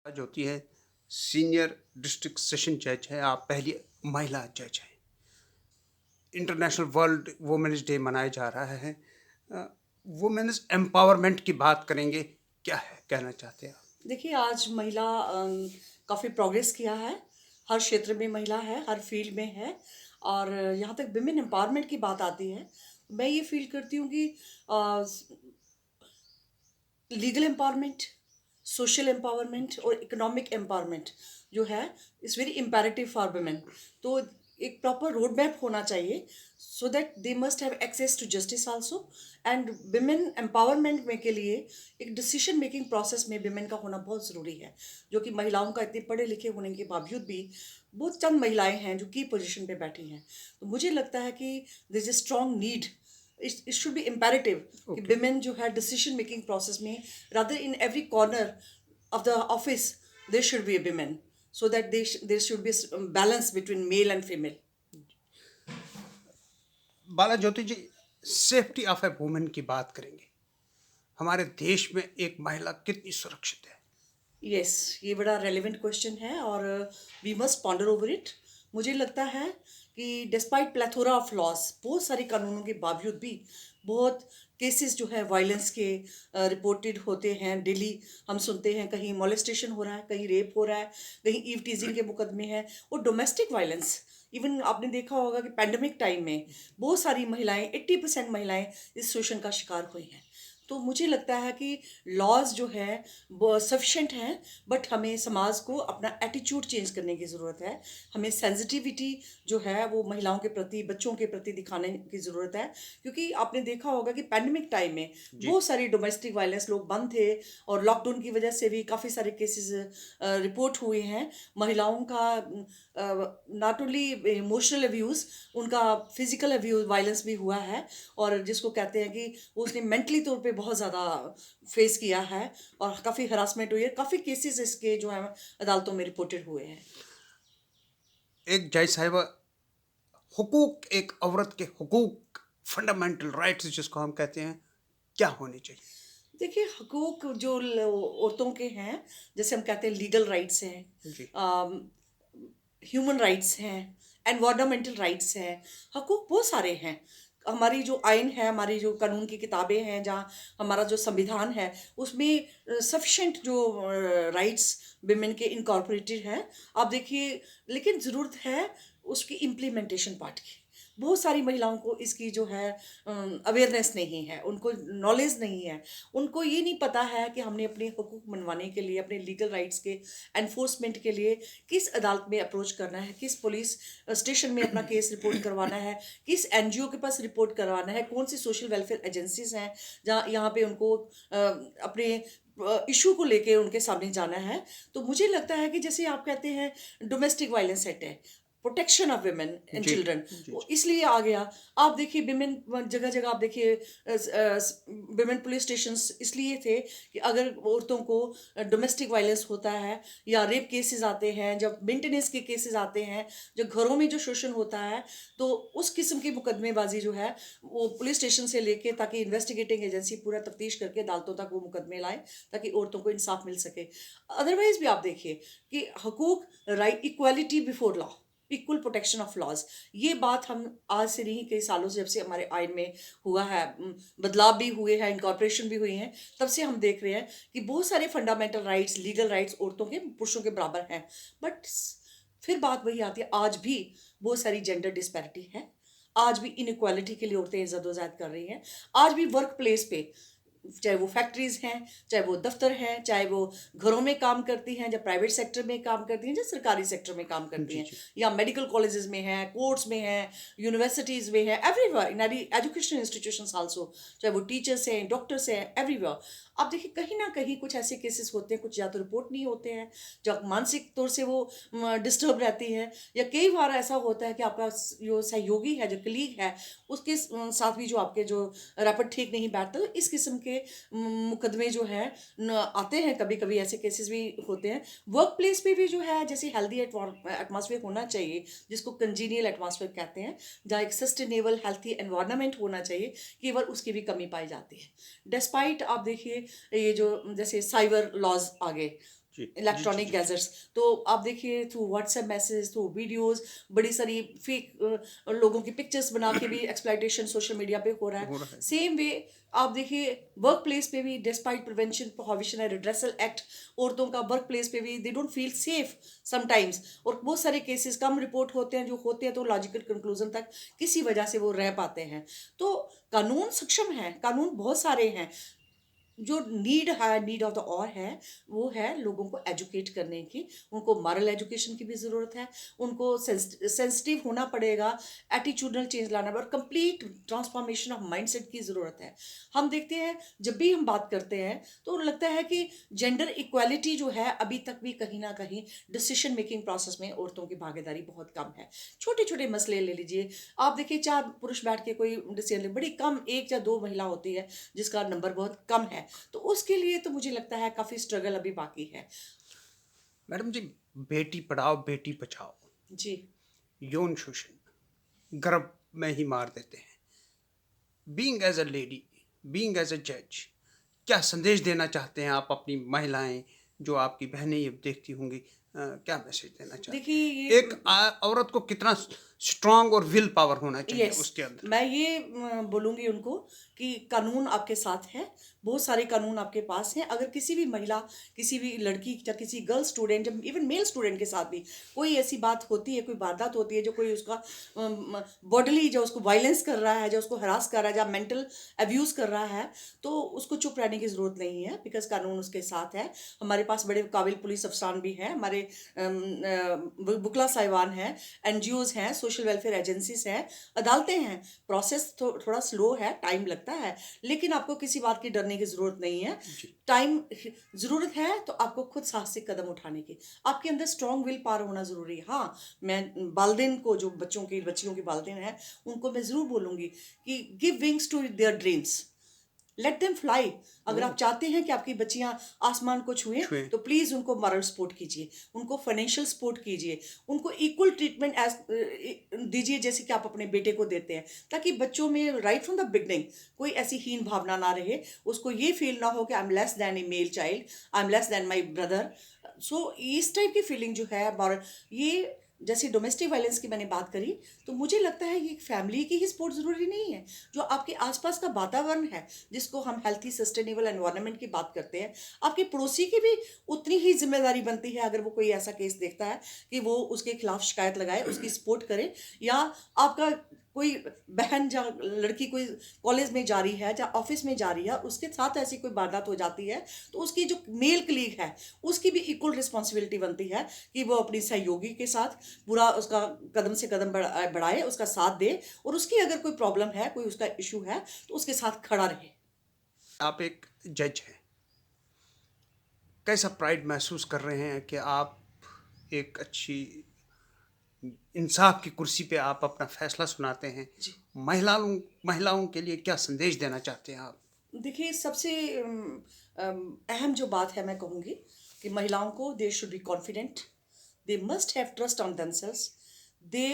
आज होती है सीनियर डिस्ट्रिक्ट सेशन जज है, आप पहली महिला जज हैं। इंटरनेशनल वर्ल्ड वुमेन्स डे मनाया जा रहा है। वुमेन्स एम्पावरमेंट की बात करेंगे, क्या है कहना चाहते हैं आप? देखिए आज महिला काफ़ी प्रोग्रेस किया है। हर क्षेत्र में महिला है, हर फील्ड में है। और यहाँ तक विमेन एम्पावरमेंट की बात आती है, मैं ये फील करती हूँ कि लीगल एम्पावरमेंट, सोशल एम्पावरमेंट और इकोनॉमिक एम्पावरमेंट जो है is very imperative for women. तो एक प्रॉपर रोड मैप होना चाहिए so that they must have access to justice also. And women empowerment में के लिए एक डिसीजन मेकिंग प्रोसेस में विमेन का होना बहुत ज़रूरी है, जो कि महिलाओं का इतने पढ़े लिखे होने के बावजूद भी बहुत चंद महिलाएं हैं जो की पोजीशन पे बैठी हैं। तो मुझे लगता है कि this is strong need, it should be imperative कि ओके। women जो है decision making process में rather in every corner of the office there should be a women, so that there should be a balance between male and female. Bala Jyoti ji, safety of a women की बात करेंगे। हमारे देश में एक महिला कितनी सुरक्षित है? यस, ये बड़ा रेलिवेंट क्वेश्चन है और we must ponder over it. मुझे लगता है कि डिस्पाइट प्लेथोरा ऑफ लॉज, बहुत सारे कानूनों के बावजूद भी बहुत केसेस जो है वायलेंस के रिपोर्टेड होते हैं। डेली हम सुनते हैं कहीं मोलेस्टेशन हो रहा है, कहीं रेप हो रहा है, कहीं ईव टीजिंग के मुकदमे हैं और डोमेस्टिक वायलेंस। इवन आपने देखा होगा कि पैंडमिक टाइम में बहुत सारी महिलाएं, 80% महिलाएं इस शोषण का शिकार हुई हैं। तो मुझे लगता है कि लॉज जो है वो सफिशेंट हैं, बट हमें समाज को अपना एटीट्यूड चेंज करने की ज़रूरत है। हमें सेंसिटिविटी जो है वो महिलाओं के प्रति, बच्चों के प्रति दिखाने की ज़रूरत है। क्योंकि आपने देखा होगा कि पैंडमिक टाइम में जी। बहुत सारी डोमेस्टिक वायलेंस, लोग बंद थे और लॉकडाउन की वजह से भी काफ़ी सारे केसेस रिपोर्ट हुए हैं। महिलाओं का नॉट ओनली इमोशनल अब्यूज़, उनका फिजिकल अब्यूज़ वायलेंस भी हुआ है। और जिसको कहते हैं कि वो उसने मेंटली तौर पे बहुत ज़्यादा फेस किया है और काफ़ी हरासमेंट हुई है। काफ़ी केसेस इसके जो है अदालतों में रिपोर्टेड हुए हैं। एक जज साहिबा, हुकूक, एक औरत के हुकूक, फंडामेंटल राइट्स जिसको हम कहते हैं, क्या होने चाहिए? देखिए हकूक जो औरतों के हैं, जैसे हम कहते हैं लीगल राइट्स हैं, जी। ह्यूमन राइट्स हैं, एनवायरमेंटल राइट्स हैं, हकूक बहुत सारे हैं। हमारी जो आइन है, हमारी जो कानून की किताबें हैं, जहाँ हमारा जो संविधान है उसमें सफिशेंट जो राइट्स विमेन के इनकॉर्पोरेटेड हैं। आप देखिए, लेकिन ज़रूरत है उसकी इम्प्लीमेंटेशन पार्ट की। बहुत सारी महिलाओं को इसकी जो है अवेयरनेस नहीं है, उनको नॉलेज नहीं है। उनको ये नहीं पता है कि हमने अपने हकूक मनवाने के लिए, अपने लीगल राइट्स के एनफोर्समेंट के लिए किस अदालत में अप्रोच करना है, किस पुलिस स्टेशन में अपना केस रिपोर्ट करवाना है, किस एनजीओ के पास रिपोर्ट करवाना है, कौन सी सोशल वेलफेयर एजेंसीज हैं जहाँ यहाँ पे उनको अपने इशू को लेके उनके सामने जाना है। तो मुझे लगता है कि जैसे आप कहते हैं डोमेस्टिक वायलेंस एक्ट है, प्रोटेक्शन ऑफ वुमेन एंड जी। चिल्ड्रन, जी। वो इसलिए आ गया। आप देखिए विमेन, जगह जगह आप देखिए विमेन पुलिस स्टेशंस इसलिए थे कि अगर औरतों को डोमेस्टिक वायलेंस होता है या रेप केसेस आते हैं, जब मेंटेनेंस के केसेस आते हैं, जब घरों में जो शोषण होता है, तो उस किस्म की मुकदमेबाजी जो है वो पुलिस स्टेशन से लेके, ताकि इन्वेस्टिगेटिंग एजेंसी पूरा तफ्तीश करके अदालतों तक वो मुकदमे लाए ताकि औरतों को इंसाफ मिल सके। अदरवाइज भी आप देखिए कि हकूक, right, equality before law, equal protection of laws, ये बात हम आज से नहीं, कई सालों से, जब से हमारे आइन में हुआ है, बदलाव भी हुए हैं, इनकॉर्पोरेशन भी हुई हैं, तब से हम देख रहे हैं कि बहुत सारे फंडामेंटल राइट्स, लीगल राइट्स औरतों के पुरुषों के बराबर हैं। बट फिर बात वही आती है, आज भी बहुत सारी जेंडर डिस्पैरिटी है। आज भी इनक्वालिटी के लिए औरतें जद्दोजहद कर रही हैं। आज भी वर्क प्लेस पे, चाहे वो फैक्ट्रीज हैं, चाहे वो दफ्तर हैं, चाहे वो घरों में काम करती हैं, या प्राइवेट सेक्टर में काम करती हैं, या सरकारी सेक्टर में काम करती जी। हैं, जी। या मेडिकल कॉलेजेस में हैं, कोर्ट्स में हैं, यूनिवर्सिटीज़ में हैं, everywhere in educational institutions also, चाहे वो टीचर्स हैं, डॉक्टर्स हैं, एवरीवेयर। आप देखिए कहीं ना कहीं कुछ ऐसे केसेस होते हैं, कुछ या तो रिपोर्ट नहीं होते हैं, जो मानसिक तौर से वो डिस्टर्ब रहती हैं, या कई बार ऐसा होता है कि आपका जो सहयोगी है, जो कलीग है, उसके साथ भी जो आपके जो रैपट ठीक नहीं बैठता। तो इस किस्म के मुकदमे जो है आते हैं, कभी कभी ऐसे केसेस भी होते हैं। वर्क प्लेस पे भी जो है, जैसे हेल्दी एटमॉस्फेयर होना चाहिए, जिसको कंजीनियल एटमॉस्फेयर कहते हैं, जहाँ एक सस्टेनेबल हेल्थी एनवायरनमेंट होना चाहिए, केवल उसकी भी कमी पाई जाती है। डिस्पाइट आप देखिए ये जो जैसे साइबर लॉज आ गए, जी जी जी इलेक्ट्रॉनिक जी। गैजेट्स। तो आप देखिए through WhatsApp message, through videos, बड़ी सारी फेक लोगों की पिक्चर्स बना के भी एक्सप्लॉइटेशन सोशल मीडिया पे हो रहा है। हो रहा है। सेम वे आप देखिए वर्क प्लेस पे भी, despite prevention prohibition and redressal act, औरतों का वर्क प्लेस पे भी they don't feel safe sometimes, और बहुत सारे केसेस कम रिपोर्ट होते हैं, जो होते हैं तो लॉजिकल कंक्लूजन तक किसी वजह से वो रह पाते हैं। तो कानून सक्षम है, कानून बहुत सारे हैं। जो नीड है, नीड ऑफ द और है, वो है लोगों को एजुकेट करने की। उनको मॉरल एजुकेशन की भी ज़रूरत है, उनको सेंसिटिव होना पड़ेगा, एटीट्यूडल चेंज लाना और कंप्लीट ट्रांसफॉर्मेशन ऑफ माइंडसेट की ज़रूरत है। हम देखते हैं जब भी हम बात करते हैं तो लगता है कि जेंडर इक्वालिटी जो है अभी तक भी कहीं ना कहीं डिसीजन मेकिंग प्रोसेस में औरतों की भागीदारी बहुत कम है। छोटे छोटे मसले ले लीजिए, आप देखिए 4 पुरुष बैठ के कोई डिसीजन, बड़ी कम 1 या 2 महिला होती है जिसका नंबर बहुत कम है। तो उसके लिए तो मुझे लगता है काफ़ी स्ट्रगल अभी बाकी है। मैडम जी, बेटी पढ़ाओ बेटी बचाओ, जी। यौन शोषण गर्भ में ही मार देते हैं। Being as a lady, being as a जज, क्या संदेश देना चाहते हैं आप अपनी महिलाएं जो आपकी बहनें ये देखती होंगी, क्या मैसेज देना चाहते देखिए हैं? ये एक औरत को कितना स्ट्रांग और विल पावर होना चाहिए यस, उसके अंदर? मैं ये बोलूँगी उनको कि कानून आपके साथ है, बहुत सारे कानून आपके पास हैं। अगर किसी भी महिला, किसी भी लड़की या किसी गर्ल स्टूडेंट, जब इवन मेल स्टूडेंट के साथ भी कोई ऐसी बात होती है, कोई वारदात होती है, जो कोई उसका बॉडीली जो उसको वायलेंस कर रहा है, जो उसको हरास कर रहा है, या मेंटल अब्यूज़ कर रहा है, तो उसको चुप रहने की ज़रूरत नहीं है, बिकॉज़ कानून उसके साथ है। हमारे पास बड़े काबिल पुलिस अफसरान भी हैं, हमारे बुकला साहिबान हैं, एनजीओज़ हैं, सोशल वेलफेयर एजेंसीज़ हैं, अदालतें हैं। प्रोसेस थोड़ा स्लो है, टाइम लगता है, लेकिन आपको किसी बात की डरने की ज़रूरत नहीं है। जी। टाइम ज़रूरत है तो आपको खुद साहसिक कदम उठाने की, आपके अंदर स्ट्रॉन्ग विल पावर होना ज़रूरी है। हाँ, मैं वालदेन को, जो बच्चियों की वालदेन हैं, उनको मैं ज़रूर बोलूँगी कि give wings to their dreams, let them fly. अगर आप ओह, चाहते हैं कि आपकी बच्चियां आसमान को छुएं, छुए। तो प्लीज़ उनको मॉरल सपोर्ट कीजिए, उनको फाइनेंशियल सपोर्ट कीजिए, उनको इक्वल ट्रीटमेंट एज दीजिए जैसे कि आप अपने बेटे को देते हैं, ताकि बच्चों में राइट फ्रॉम द बिगनिंग कोई ऐसी हीन भावना ना रहे, उसको ये फील ना हो कि I am less than a male child, I am less than my brother. So इस टाइप की फीलिंग जो है, और ये जैसे डोमेस्टिक वायलेंस की मैंने बात करी, तो मुझे लगता है ये फैमिली की ही सपोर्ट ज़रूरी नहीं है, जो आपके आसपास का वातावरण है, जिसको हम हेल्थी सस्टेनेबल एनवायरनमेंट की बात करते हैं, आपके पड़ोसी की भी उतनी ही जिम्मेदारी बनती है। अगर वो कोई ऐसा केस देखता है कि वो उसके खिलाफ शिकायत लगाए, उसकी सपोर्ट करे, या आपका कोई बहन या लड़की कोई कॉलेज में जा रही है या ऑफिस में जा रही है, उसके साथ ऐसी कोई वारदात हो जाती है, तो उसकी जो मेल कलीग है, उसकी भी इक्वल रिस्पॉन्सिबिलिटी बनती है कि वो अपनी सहयोगी के साथ पूरा उसका कदम से कदम बढ़ाए, उसका साथ दे, और उसकी अगर कोई प्रॉब्लम है, कोई उसका इशू है, तो उसके साथ खड़ा रहे। आप एक जज हैं, कैसा प्राइड महसूस कर रहे हैं कि आप एक अच्छी इंसाफ की कुर्सी पे आप अपना फैसला सुनाते हैं? जी। महिलाओं महिलाओं के लिए क्या संदेश देना चाहते हैं आप? देखिए सबसे अहम जो बात है, मैं कहूँगी कि महिलाओं को they should be confident, they must have trust on themselves, they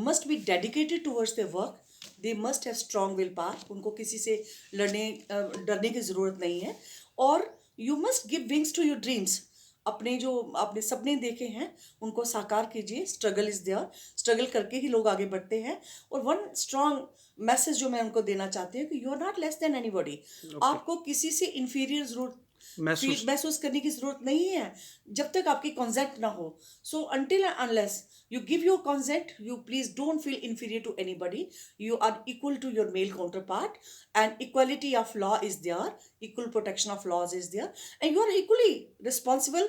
must be dedicated towards their work, they must have strong will power. उनको किसी से डरने की ज़रूरत नहीं है, और you must give wings to your dreams. अपने जो आपने सपने देखे हैं, उनको साकार कीजिए। स्ट्रगल इज़ देयर, स्ट्रगल करके ही लोग आगे बढ़ते हैं। और वन स्ट्रॉन्ग मैसेज जो मैं उनको देना चाहती हूँ कि you are not less than anybody. Okay. आपको किसी से इंफीरियर जरूरत फील महसूस। महसूस करने की जरूरत नहीं है, जब तक आपकी कॉन्सेंट ना हो। सो until unless you give your consent, you please don't feel inferior to anybody. You are equal to your male counterpart, and equality of law is there, equal protection of laws is there, and you are equally responsible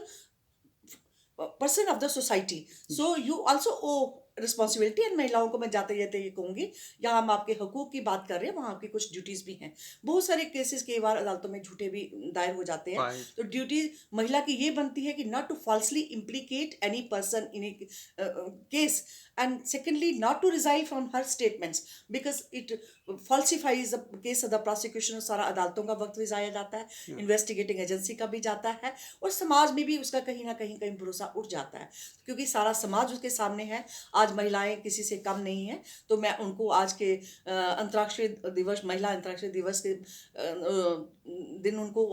person of the society. So you also owe responsibility. And महिलाओं को मैं जाते जाते ये कहूँगी, यहाँ हम आपके हकूक की बात कर रहे हैं, वहाँ आपकी कुछ ड्यूटीज़ भी हैं। बहुत सारे केसेस कई बार अदालतों में झूठे भी दायर हो जाते हैं, पाए। तो ड्यूटी महिला की ये बनती है कि not to falsely implicate any person in a case, and secondly not to resile from her statements, because it falsifies the case of the prosecution. सारा अदालतों का वक्त भी ज़ाया जाता है, इन्वेस्टिगेटिंग एजेंसी का भी जाता है, और समाज में भी उसका कहीं ना कहीं कहीं भरोसा उठ जाता है, क्योंकि सारा समाज उसके सामने है। आज महिलाएं किसी से कम नहीं है, तो मैं उनको आज के अंतर्राष्ट्रीय दिवस, महिला अंतर्राष्ट्रीय दिवस के दिन उनको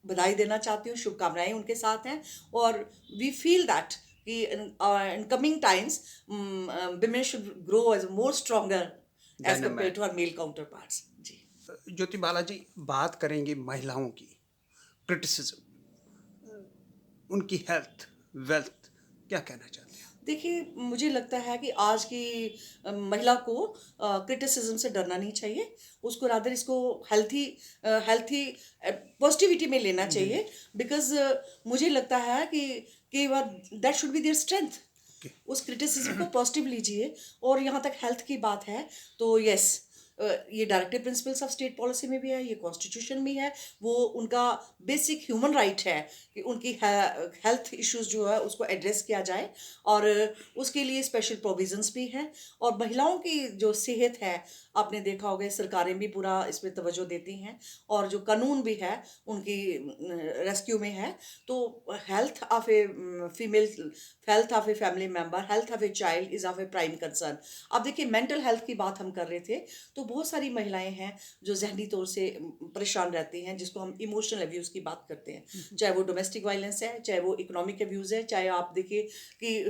बधाई देना चाहती हूँ, शुभकामनाएं उनके साथ हैं। और वी फील दैट कि in coming times women should grow as more stronger as Then a compared man. to our male counterparts। जी ज्योति बालाजी, बात करेंगे महिलाओं की क्रिटिसिज्म, उनकी हेल्थ, वेल्थ, क्या कहना चाहते हैं? देखिए, मुझे लगता है कि आज की महिला को क्रिटिसिज्म से डरना नहीं चाहिए। उसको रादर इसको हेल्थी हेल्थी पॉजिटिविटी में लेना चाहिए। बिकॉज मुझे लगता है कि that should be their strength. Okay. उस क्रिटिसिज्म को पॉजिटिव लीजिए। और यहाँ तक हेल्थ की बात है तो यस, ये directive principles of state policy में भी है, ये कॉन्स्टिट्यूशन में है। वो उनका बेसिक ह्यूमन राइट है कि उनकी हेल्थ इश्यूज जो है उसको एड्रेस किया जाए। और उसके लिए स्पेशल प्रोविजंस भी हैं। और महिलाओं की जो सेहत है, आपने देखा होगा सरकारें भी पूरा इसमें तवज्जो देती हैं। और जो कानून भी है उनकी रेस्क्यू में है। तो health of a female, health of a family member, health of a child is of A prime concern. अब देखिए, मेंटल हेल्थ की बात हम कर रहे थे तो बहुत सारी महिलाएं हैं जो जहनी तौर से परेशान रहती हैं, जिसको हम इमोशनल अब्यूज़ की बात करते हैं। चाहे वो डोमेस्टिक वायलेंस है, चाहे वो इकोनॉमिक अब्यूज़ है, चाहे आप देखिए कि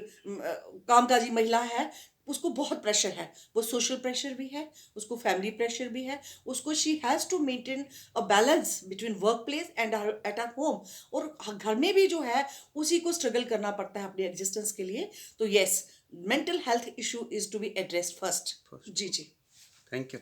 कामकाजी महिला है, उसको बहुत प्रेशर है। वो सोशल प्रेशर भी है, उसको फैमिली प्रेशर भी है। उसको she has to maintain a balance between work place and at our home. और घर में भी जो है उसी को स्ट्रगल करना पड़ता है अपने एग्जिस्टेंस के लिए। तो yes, mental health issue is to be addressed first. जी जी। Thank you.